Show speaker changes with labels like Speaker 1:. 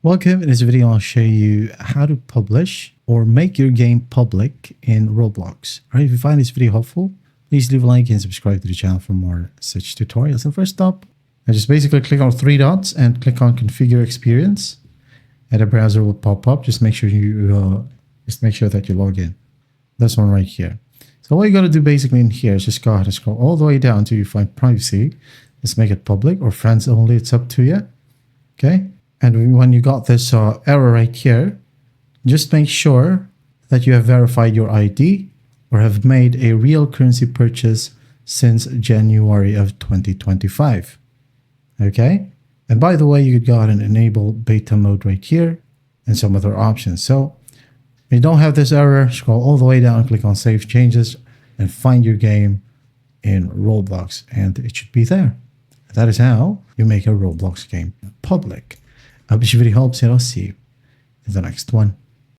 Speaker 1: Welcome. In this video, I'll show you how to publish or make your game public in Roblox. All right, if you find this video helpful, please leave a like and subscribe to the channel for more such tutorials. And first up, I just basically click on three dots and click on Configure Experience, and a browser will pop up. Just make sure that you log in. This one right here. So what you got to do basically in here is just go ahead and scroll all the way down until you find Privacy. Let's make it public or friends only. It's up to you. Okay. And when you got this error right here, just make sure that you have verified your ID or have made a real currency purchase since January of 2025. Okay. And by the way, you could go ahead and enable beta mode right here and some other options. So if you don't have this error, scroll all the way down, click on Save Changes, and find your game in Roblox, and it should be there. That is how you make a Roblox game public. I hope this video helps, and I'll see you in the next one.